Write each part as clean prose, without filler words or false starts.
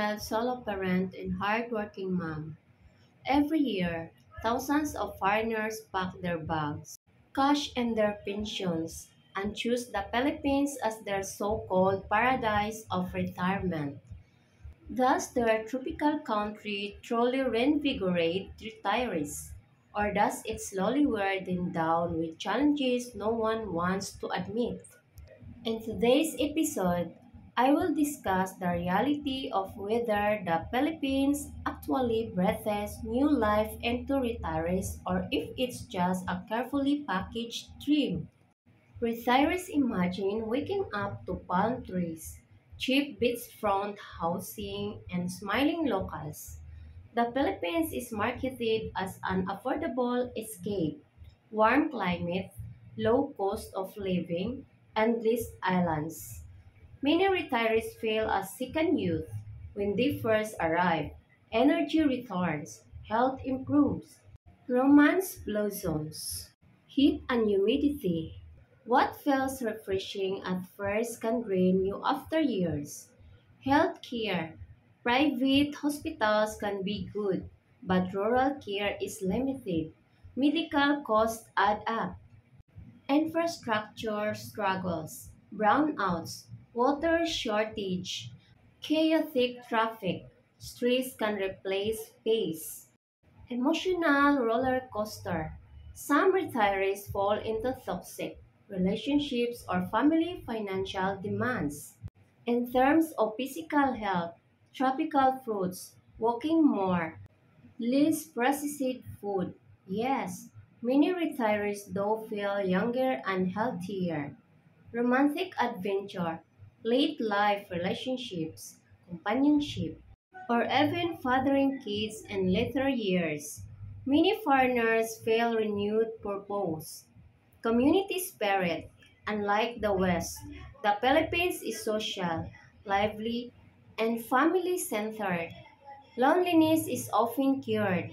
single-child solo parent and hardworking mom. Every year, thousands of foreigners pack their bags, cash in their pensions, and choose the Philippines as their so-called paradise of retirement. Does their tropical country truly reinvigorate retirees? Or does it slowly wear them down with challenges no one wants to admit? In today's episode, I will discuss the reality of whether the Philippines actually breathes new life into retirees or if it's just a carefully packaged dream. Retirees imagine waking up to palm trees, cheap beachfront housing, and smiling locals. The Philippines is marketed as an affordable escape, warm climate, low cost of living, endless islands. Many retirees feel a second youth when they first arrive. Energy returns, health improves, romance blossoms. Heat and humidity. What feels refreshing at first can drain you after years. Healthcare. Private hospitals can be good, but rural care is limited. Medical costs add up. Infrastructure struggles, brownouts, water shortage, chaotic traffic. Stress can replace pace. Emotional roller coaster. Some retirees fall into toxic relationships or family financial demands. In terms of physical health, tropical fruits, walking more, less processed food. Yes, many retirees though feel younger and healthier. Romantic adventure, late life relationships, companionship, or even fathering kids in later years. Many foreigners feel renewed purpose. Community spirit. Unlike the West, the Philippines is social, lively, and family centered. Loneliness is often cured.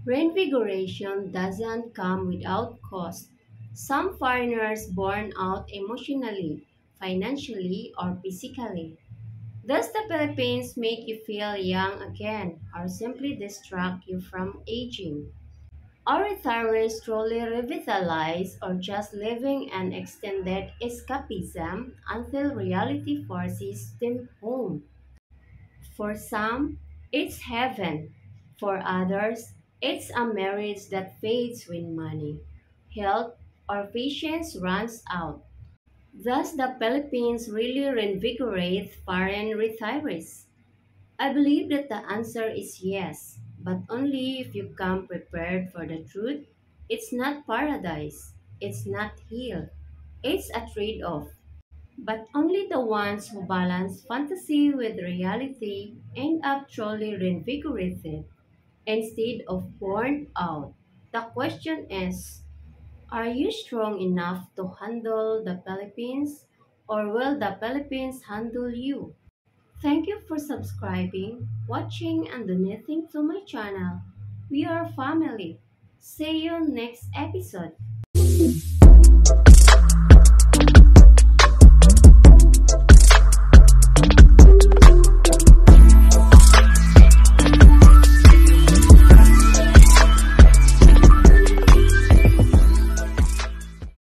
Reinvigoration doesn't come without cost. Some foreigners burn out emotionally, financially, or physically. Does the Philippines make you feel young again or simply distract you from aging? Are retirees truly revitalized or just living an extended escapism until reality forces them home? For some, it's heaven. For others, it's a marriage that fades when money, health, or patience runs out. Does the Philippines really reinvigorate foreign retirees? I believe that the answer is yes, but only if you come prepared for the truth. It's not paradise. It's not hell. It's a trade-off. But only the ones who balance fantasy with reality end up truly reinvigorated instead of burned out. The question is, are you strong enough to handle the Philippines, or will the Philippines handle you? Thank you for subscribing, watching, and donating to my channel. We are family. See you next episode.